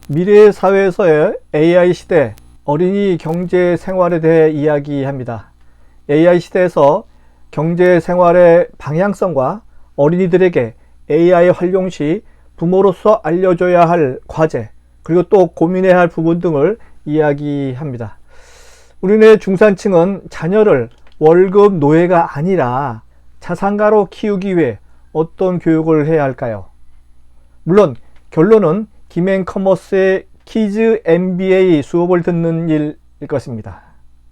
미래 사회에서의 AI 시대, 어린이 경제 생활에 대해 이야기합니다. AI 시대에서 경제 생활의 방향성과 어린이들에게 AI 활용 시 부모로서 알려줘야 할 과제, 그리고 또 고민해야 할 부분 등을 이야기합니다. 우리네 중산층은 자녀를 월급 노예가 아니라 자산가로 키우기 위해 어떤 교육을 해야 할까요? 물론 결론은 김앤커머스의 키즈 MBA 수업을 듣는 일일 것입니다.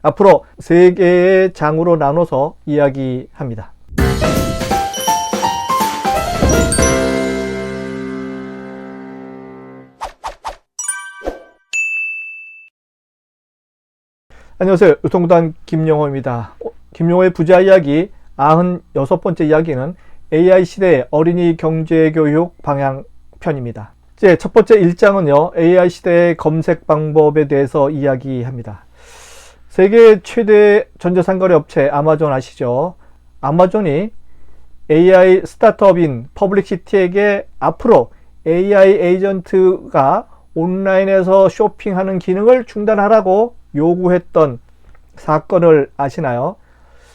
앞으로 세 개의 장으로 나눠서 이야기합니다. 안녕하세요. 유통구단 김용호입니다. 김용호의 부자 이야기 96번째 이야기는 AI 시대의 어린이 경제교육 방향 편입니다. 첫 번째 1장은요, AI 시대의 검색 방법에 대해서 이야기합니다. 세계 최대 전자상거래 업체 아마존 아시죠? 아마존이 AI 스타트업인 퍼블릭시티에게 앞으로 AI 에이전트가 온라인에서 쇼핑하는 기능을 중단하라고 요구했던 사건을 아시나요?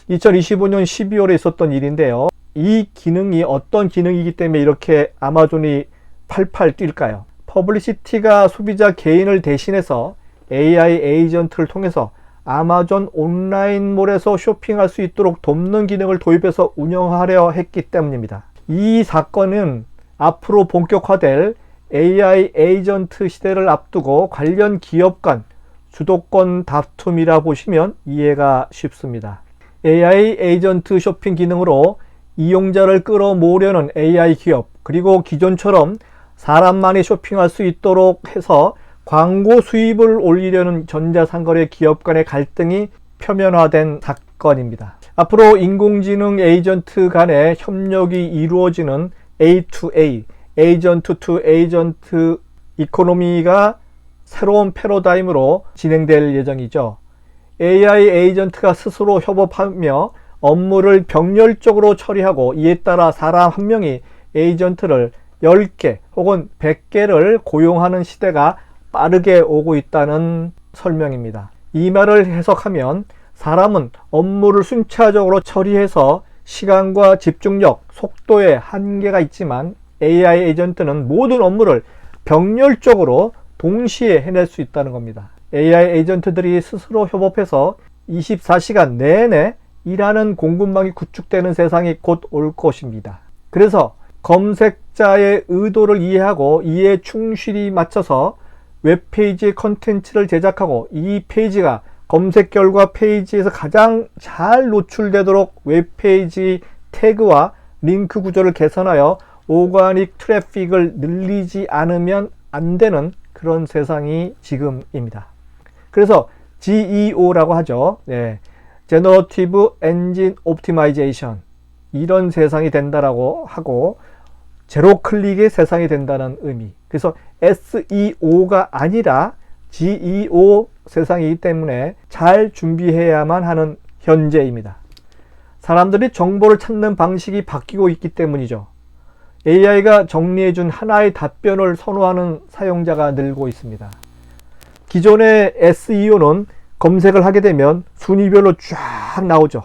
2025년 12월에 있었던 일인데요. 이 기능이 어떤 기능이기 때문에 이렇게 아마존이 팔팔 뛸까요? 퍼블리시티가 소비자 개인을 대신해서 AI 에이전트를 통해서 아마존 온라인몰에서 쇼핑할 수 있도록 돕는 기능을 도입해서 운영하려 했기 때문입니다. 이 사건은 앞으로 본격화될 AI 에이전트 시대를 앞두고 관련 기업 간 주도권 다툼이라 보시면 이해가 쉽습니다. AI 에이전트 쇼핑 기능으로 이용자를 끌어모으려는 AI 기업, 그리고 기존처럼 사람만이 쇼핑할 수 있도록 해서 광고 수입을 올리려는 전자상거래 기업 간의 갈등이 표면화된 사건입니다. 앞으로 인공지능 에이전트 간의 협력이 이루어지는 A2A, 에이전트 투 에이전트 이코노미가 새로운 패러다임으로 진행될 예정이죠. AI 에이전트가 스스로 협업하며 업무를 병렬적으로 처리하고, 이에 따라 사람 한 명이 에이전트를 10개 혹은 100개를 고용하는 시대가 빠르게 오고 있다는 설명입니다. 이 말을 해석하면 사람은 업무를 순차적으로 처리해서 시간과 집중력, 속도에 한계가 있지만 AI 에이전트는 모든 업무를 병렬적으로 동시에 해낼 수 있다는 겁니다. AI 에이전트들이 스스로 협업해서 24시간 내내 일하는 공급망이 구축되는 세상이 곧 올 것입니다. 그래서 검색자의 의도를 이해하고 이에 충실히 맞춰서 웹페이지의 컨텐츠를 제작하고, 이 페이지가 검색 결과 페이지에서 가장 잘 노출되도록 웹페이지 태그와 링크 구조를 개선하여 오가닉 트래픽을 늘리지 않으면 안 되는 그런 세상이 지금입니다. 그래서 GEO라고 하죠. Generative Engine Optimization, 이런 세상이 된다라고 하고, 제로 클릭의 세상이 된다는 의미. 그래서 SEO가 아니라 GEO 세상이기 때문에 잘 준비해야만 하는 현재입니다. 사람들이 정보를 찾는 방식이 바뀌고 있기 때문이죠. AI가 정리해준 하나의 답변을 선호하는 사용자가 늘고 있습니다. 기존의 SEO는 검색을 하게 되면 순위별로 쫙 나오죠.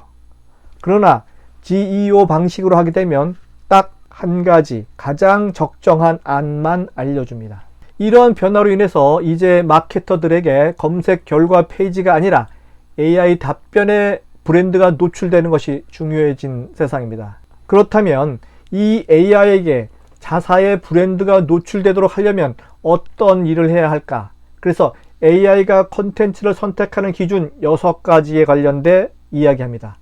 그러나 GEO 방식으로 하게 되면 딱 한 가지 가장 적정한 안만 알려줍니다. 이러한 변화로 인해서 이제 마케터들에게 검색 결과 페이지가 아니라 AI 답변의 브랜드가 노출되는 것이 중요해진 세상입니다. 그렇다면 이 AI에게 자사의 브랜드가 노출되도록 하려면 어떤 일을 해야 할까? 그래서 AI가 콘텐츠를 선택하는 기준 6가지에 관련돼 이야기합니다.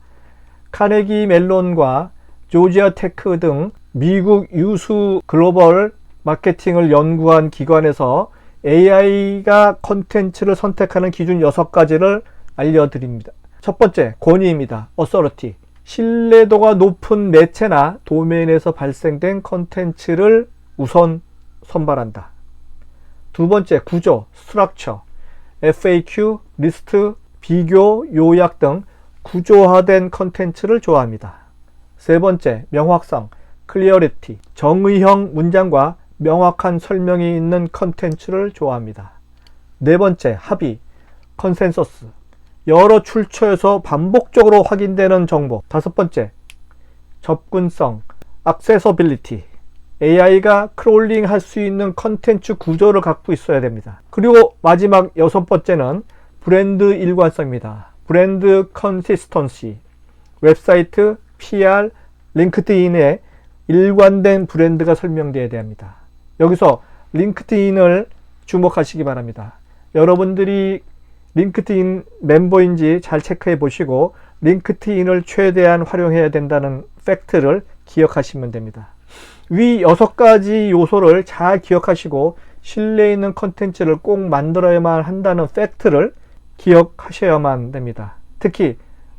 카네기 멜론과 조지아 테크 등 미국 유수 글로벌 마케팅을 연구한 기관에서 AI가 콘텐츠를 선택하는 기준 6가지를 알려드립니다. 첫 번째, 권위입니다. authority. 신뢰도가 높은 매체나 도메인에서 발생된 콘텐츠를 우선 선발한다. 두 번째, 구조, structure. FAQ, 리스트, 비교, 요약 등 구조화된 콘텐츠를 좋아합니다. 세 번째, 명확성, clarity. 정의형 문장과 명확한 설명이 있는 컨텐츠를 좋아합니다. 네 번째, 합의, 컨센서스. 여러 출처에서 반복적으로 확인되는 정보. 다섯 번째, 접근성, 액세서빌리티. AI가 크롤링 할 수 있는 컨텐츠 구조를 갖고 있어야 됩니다. 그리고 마지막 여섯 번째는 브랜드 일관성입니다. 브랜드 컨시스턴시. 웹사이트, PR, 링크드인에 일관된 브랜드가 설명되어야 됩니다. 여기서 링크드인을 주목하시기 바랍니다. 여러분들이 링크드인 멤버인지 잘 체크해 보시고 링크드인을 최대한 활용해야 된다는 팩트를 기억하시면 됩니다. 위 6가지 요소를 잘 기억하시고 신뢰 있는 컨텐츠를 꼭 만들어야만 한다는 팩트를 기억하셔야만 됩니다. 특히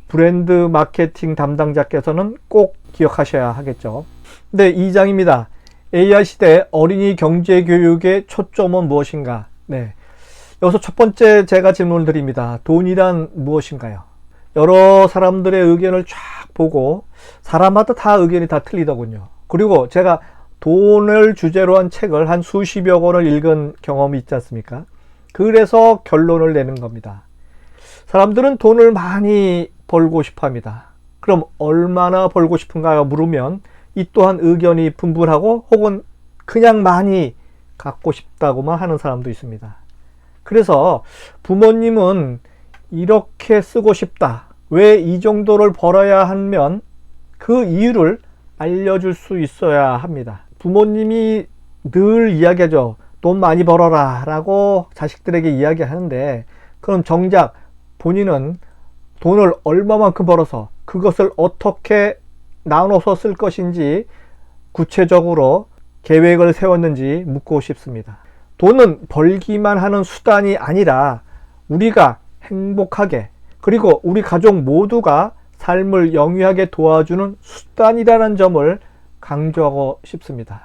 브랜드 마케팅 담당자께서는 꼭 기억하셔야 하겠죠. 네, 2장입니다. AI 시대 어린이 경제 교육의 초점은 무엇인가? 네. 여기서 첫 번째 제가 질문을 드립니다. 돈이란 무엇인가요? 여러 사람들의 의견을 쫙 보고 사람마다 다 의견이 다 틀리더군요. 그리고 제가 돈을 주제로 한 책을 한 수십여 권을 읽은 경험이 있지 않습니까? 그래서 결론을 내는 겁니다. 사람들은 돈을 많이 벌고 싶어 합니다. 그럼 얼마나 벌고 싶은가요? 물으면 이 또한 의견이 분분하고 혹은 그냥 많이 갖고 싶다고만 하는 사람도 있습니다. 그래서 부모님은 이렇게 쓰고 싶다. 왜 이 정도를 벌어야 하면 그 이유를 알려줄 수 있어야 합니다. 부모님이 늘 이야기하죠. 돈 많이 벌어라 라고 자식들에게 이야기하는데 그럼 정작 본인은 돈을 얼마만큼 벌어서 그것을 어떻게 나눠서 쓸 것인지 구체적으로 계획을 세웠는지 묻고 싶습니다. 돈은 벌기만 하는 수단이 아니라 우리가 행복하게 그리고 우리 가족 모두가 삶을 영위하게 도와주는 수단이라는 점을 강조하고 싶습니다.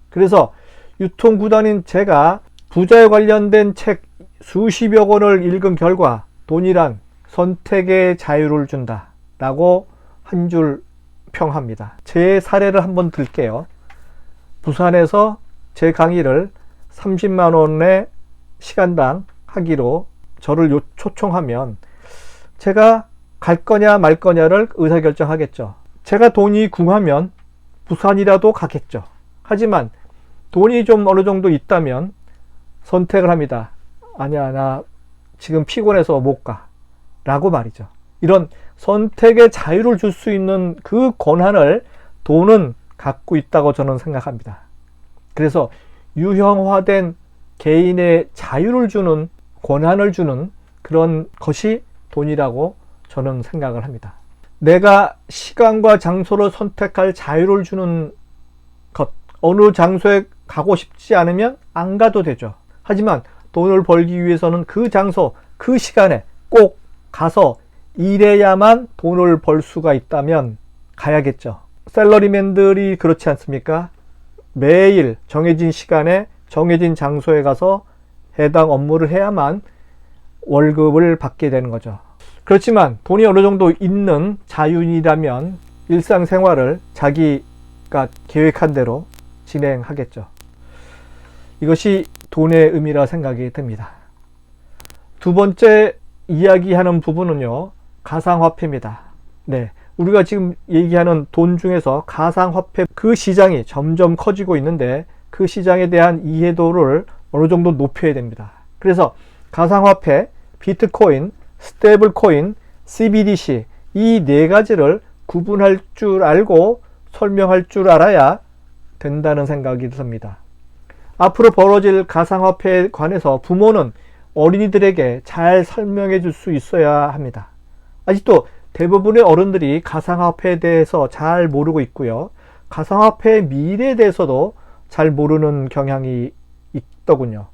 그래서 유통구단인 제가 부자에 관련된 책 수십여 권을 읽은 결과 돈이란 선택의 자유를 준다 라고 한 줄 평합니다. 제 사례를 한번 들게요. 부산에서 제 강의를 30만 원의 시간당 하기로 저를 초청하면 제가 갈 거냐 말 거냐를 의사결정하겠죠. 제가 돈이 궁하면 부산이라도 가겠죠. 하지만 돈이 좀 어느 정도 있다면 선택을 합니다. 아니야, 나 지금 피곤해서 못 가 라고 말이죠. 이런 선택의 자유를 줄 수 있는 그 권한을 돈은 갖고 있다고 저는 생각합니다. 그래서 유형화된 개인의 자유를 주는 권한을 주는 그런 것이 돈이라고 저는 생각을 합니다. 내가 시간과 장소를 선택할 자유를 주는 것, 어느 장소에 가고 싶지 않으면 안 가도 되죠. 하지만 돈을 벌기 위해서는 그 장소, 그 시간에 꼭 가서 일해야만 돈을 벌 수가 있다면 가야겠죠. 샐러리맨들이 그렇지 않습니까? 매일 정해진 시간에 정해진 장소에 가서 해당 업무를 해야만 월급을 받게 되는 거죠. 그렇지만 돈이 어느 정도 있는 자유인이라면 일상생활을 자기가 계획한 대로 진행하겠죠. 이것이 돈의 의미라 생각이 듭니다. 두 번째 이야기하는 부분은요, 가상화폐입니다. 네, 우리가 지금 얘기하는 돈 중에서 가상화폐 그 시장이 점점 커지고 있는데 그 시장에 대한 이해도를 어느 정도 높여야 됩니다. 그래서 가상화폐, 비트코인, 스테이블 코인, CBDC 이 네 가지를 구분할 줄 알고 설명할 줄 알아야 된다는 생각이 듭니다. 앞으로 벌어질 가상화폐에 관해서 부모는 어린이들에게 잘 설명해 줄 수 있어야 합니다. 아직도 대부분의 어른들이 가상화폐에 대해서 잘 모르고 있고요. 가상화폐의 미래에 대해서도 잘 모르는 경향이 있더군요.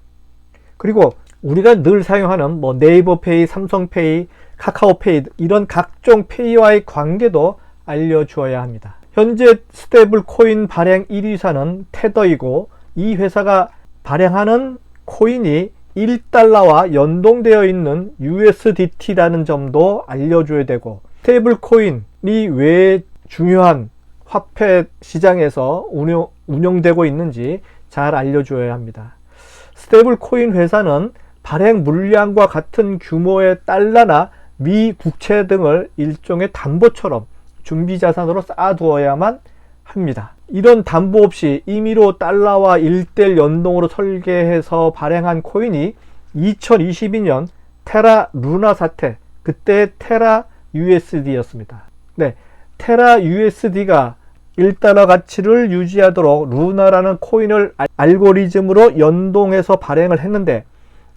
그리고 우리가 늘 사용하는 네이버페이, 삼성페이, 카카오페이 이런 각종 페이와의 관계도 알려주어야 합니다. 현재 스테이블 코인 발행 1위사는 테더이고 이 회사가 발행하는 코인이 1달러와 연동되어 있는 USDT라는 점도 알려줘야 되고 스테이블 코인이 왜 중요한 화폐 시장에서 운영되고 있는지 잘 알려줘야 합니다. 스테이블 코인 회사는 발행 물량과 같은 규모의 달러나 미 국채 등을 일종의 담보처럼 준비 자산으로 쌓아두어야만 합니다. 이런 담보 없이 임의로 달러와 1:1 연동으로 설계해서 발행한 코인이 2022년 테라 루나 사태, 그때 테라 USD였습니다. 네, 테라 USD가 1달러 가치를 유지하도록 루나라는 코인을 알고리즘으로 연동해서 발행을 했는데,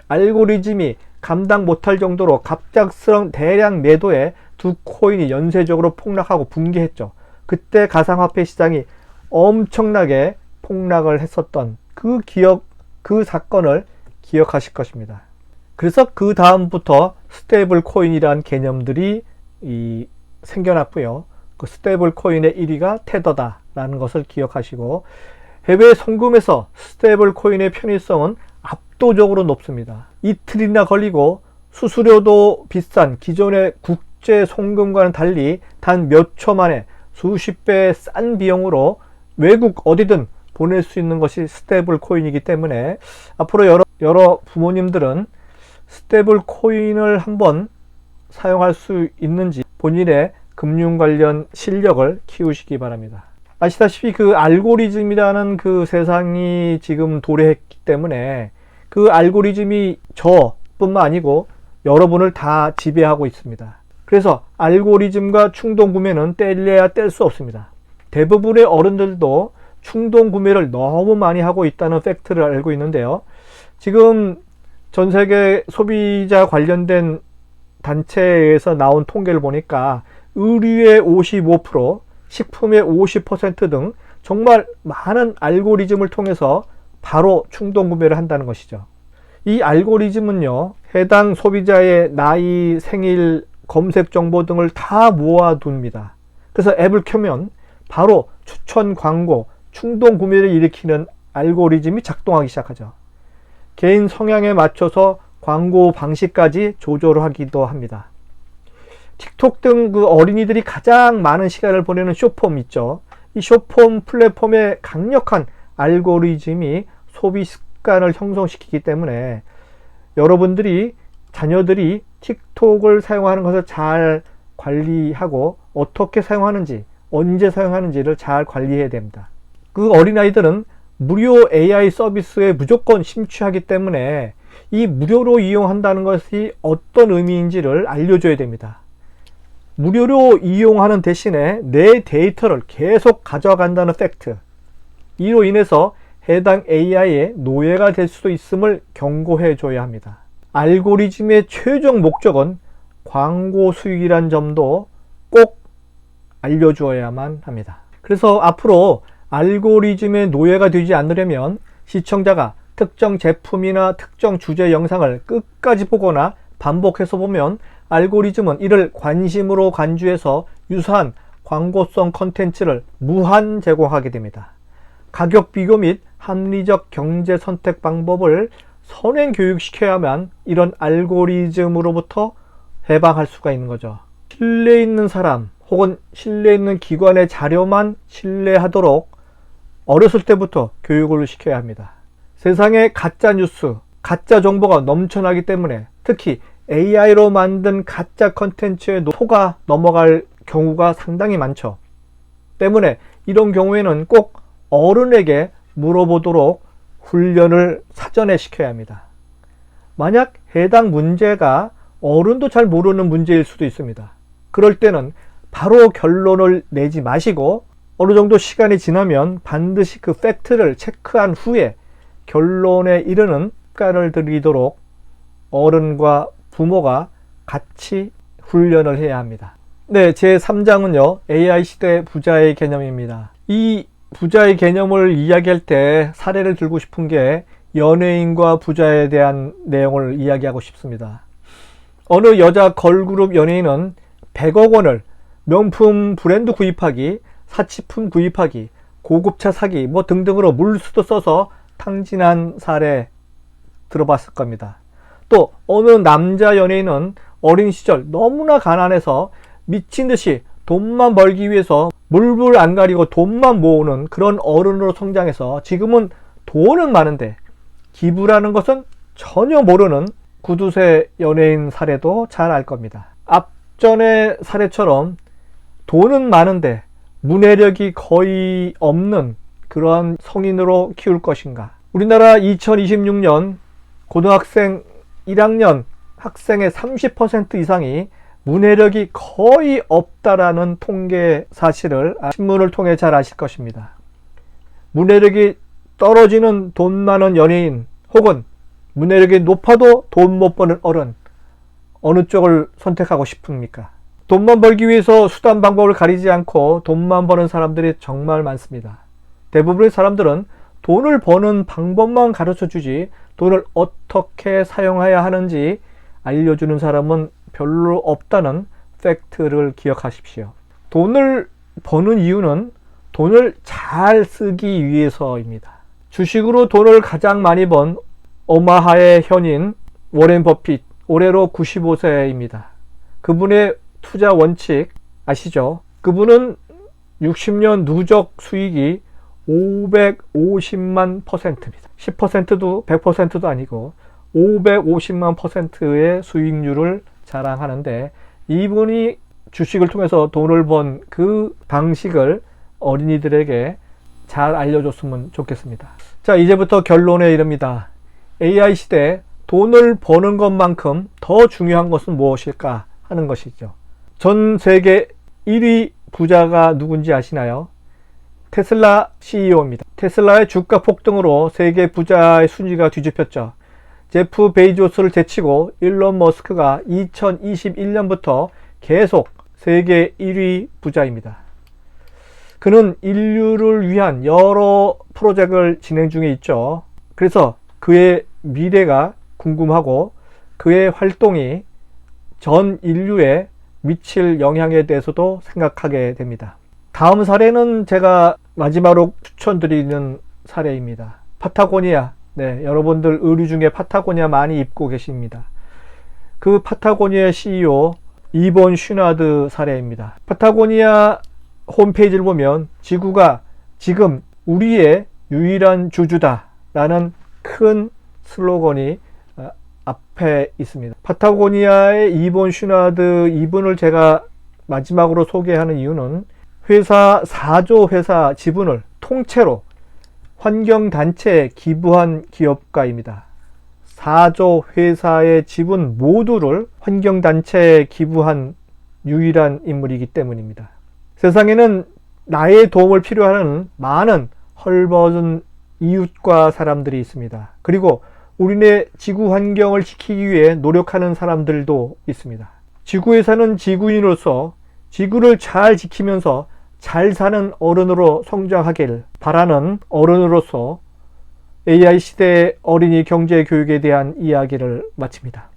알고리즘이 감당 못할 정도로 갑작스러운 대량 매도에 두 코인이 연쇄적으로 폭락하고 붕괴했죠. 그때 가상화폐 시장이 엄청나게 폭락을 했었던 그 사건을 기억하실 것입니다. 그래서 그 다음부터 스테이블 코인이라는 개념들이 생겨났고요. 그 스테이블 코인의 1위가 테더다 라는 것을 기억하시고, 해외 송금에서 스테이블 코인의 편의성은 압도적으로 높습니다. 이틀이나 걸리고 수수료도 비싼 기존의 국제 송금과는 달리 단 몇 초 만에 수십 배 싼 비용으로 외국 어디든 보낼 수 있는 것이 스테이블 코인이기 때문에 앞으로 여러 부모님들은 스테이블 코인을 한번 사용할 수 있는지 본인의 금융 관련 실력을 키우시기 바랍니다. 아시다시피 그 알고리즘이라는 그 세상이 지금 도래했기 때문에 그 알고리즘이 저뿐만 아니고 여러분을 다 지배하고 있습니다. 그래서 알고리즘과 충동 구매는 뗄래야 뗄 수 없습니다. 대부분의 어른들도 충동 구매를 너무 많이 하고 있다는 팩트를 알고 있는데요. 지금 전 세계 소비자 관련된 단체에서 나온 통계를 보니까 의류의 55%, 식품의 50% 등 정말 많은 알고리즘을 통해서 바로 충동 구매를 한다는 것이죠. 이 알고리즘은요, 해당 소비자의 나이, 생일, 검색 정보 등을 다 모아둡니다. 그래서 앱을 켜면 바로 추천 광고, 충동 구매를 일으키는 알고리즘이 작동하기 시작하죠. 개인 성향에 맞춰서 광고 방식까지 조절하기도 합니다. 틱톡 등 그 어린이들이 가장 많은 시간을 보내는 숏폼 있죠. 이 숏폼 플랫폼의 강력한 알고리즘이 소비 습관을 형성시키기 때문에 여러분들이 자녀들이 틱톡을 사용하는 것을 잘 관리하고 어떻게 사용하는지, 언제 사용하는지를 잘 관리해야 됩니다. 그 어린아이들은 무료 AI 서비스에 무조건 심취하기 때문에 이 무료로 이용한다는 것이 어떤 의미인지를 알려줘야 됩니다. 무료로 이용하는 대신에 내 데이터를 계속 가져간다는 팩트, 이로 인해서 해당 AI의 노예가 될 수도 있음을 경고해 줘야 합니다. 알고리즘의 최종 목적은 광고 수익이란 점도 꼭 알려주어야만 합니다. 그래서 앞으로 알고리즘의 노예가 되지 않으려면 시청자가 특정 제품이나 특정 주제 영상을 끝까지 보거나 반복해서 보면 알고리즘은 이를 관심으로 간주해서 유사한 광고성 컨텐츠를 무한 제공하게 됩니다. 가격 비교 및 합리적 경제 선택 방법을 선행 교육시켜야만 이런 알고리즘으로부터 해방할 수가 있는 거죠. 신뢰 있는 사람 혹은 신뢰 있는 기관의 자료만 신뢰하도록 어렸을 때부터 교육을 시켜야 합니다. 세상에 가짜 뉴스, 가짜 정보가 넘쳐나기 때문에 특히 AI로 만든 가짜 컨텐츠에 속아 넘어갈 경우가 상당히 많죠. 때문에 이런 경우에는 꼭 어른에게 물어보도록 훈련을 사전에 시켜야 합니다. 만약 해당 문제가 어른도 잘 모르는 문제일 수도 있습니다. 그럴 때는 바로 결론을 내지 마시고 어느 정도 시간이 지나면 반드시 그 팩트를 체크한 후에 결론에 이르는 습관을 들이도록 어른과 부모가 같이 훈련을 해야 합니다. 네, 제 3장은요, AI 시대 부자의 개념입니다. 이 부자의 개념을 이야기할 때 사례를 들고 싶은 게 연예인과 부자에 대한 내용을 이야기하고 싶습니다. 어느 여자 걸그룹 연예인은 100억 원을 명품 브랜드 구입하기, 사치품 구입하기, 고급차 사기 등등으로 물수도 써서 탕진한 사례 들어봤을 겁니다. 또 어느 남자 연예인은 어린 시절 너무나 가난해서 미친 듯이 돈만 벌기 위해서 물불 안 가리고 돈만 모으는 그런 어른으로 성장해서 지금은 돈은 많은데 기부라는 것은 전혀 모르는 구두쇠 연예인 사례도 잘 알 겁니다. 앞전의 사례처럼 돈은 많은데 문해력이 거의 없는 그러한 성인으로 키울 것인가? 우리나라 2026년 고등학생 1학년 학생의 30% 이상이 문해력이 거의 없다라는 통계 사실을 신문을 통해 잘 아실 것입니다. 문해력이 떨어지는 돈 많은 연예인 혹은 문해력이 높아도 돈 못 버는 어른, 어느 쪽을 선택하고 싶습니까? 돈만 벌기 위해서 수단 방법을 가리지 않고 돈만 버는 사람들이 정말 많습니다. 대부분의 사람들은 돈을 버는 방법만 가르쳐 주지 돈을 어떻게 사용해야 하는지 알려주는 사람은 별로 없다는 팩트를 기억하십시오. 돈을 버는 이유는 돈을 잘 쓰기 위해서입니다. 주식으로 돈을 가장 많이 번 오마하의 현인 워렌 버핏, 올해로 95세입니다. 그분의 투자 원칙 아시죠? 그분은 60년 누적 수익이 550만 %입니다. 10%도 100%도 아니고 550만 %의 수익률을 자랑하는데, 이분이 주식을 통해서 돈을 번 그 방식을 어린이들에게 잘 알려줬으면 좋겠습니다. 자, 이제부터 결론에 이릅니다. AI 시대에 돈을 버는 것만큼 더 중요한 것은 무엇일까 하는 것이죠. 전 세계 1위 부자가 누군지 아시나요? 테슬라 CEO입니다. 테슬라의 주가 폭등으로 세계 부자의 순위가 뒤집혔죠. 제프 베이조스를 제치고 일론 머스크가 2021년부터 계속 세계 1위 부자입니다. 그는 인류를 위한 여러 프로젝트를 진행 중에 있죠. 그래서 그의 미래가 궁금하고 그의 활동이 전 인류에 미칠 영향에 대해서도 생각하게 됩니다. 다음 사례는 제가 마지막으로 추천드리는 사례입니다. 파타고니아. 네, 여러분들 의류 중에 파타고니아 많이 입고 계십니다. 그 파타고니아 CEO 이본 슈나드 사례입니다. 파타고니아 홈페이지를 보면 지구가 지금 우리의 유일한 주주다 라는 큰 슬로건이 앞에 있습니다. 파타고니아의 이본 슈나드 이분을 제가 마지막으로 소개하는 이유는 회사 4조 회사 지분을 통째로 환경단체에 기부한 기업가입니다. 4조 회사의 지분 모두를 환경단체에 기부한 유일한 인물이기 때문입니다. 세상에는 나의 도움을 필요하는 많은 헐벗은 이웃과 사람들이 있습니다. 그리고 우리네 지구 환경을 지키기 위해 노력하는 사람들도 있습니다. 지구에 사는 지구인으로서 지구를 잘 지키면서 잘 사는 어른으로 성장하길 바라는 어른으로서 AI 시대의 어린이 경제 교육에 대한 이야기를 마칩니다.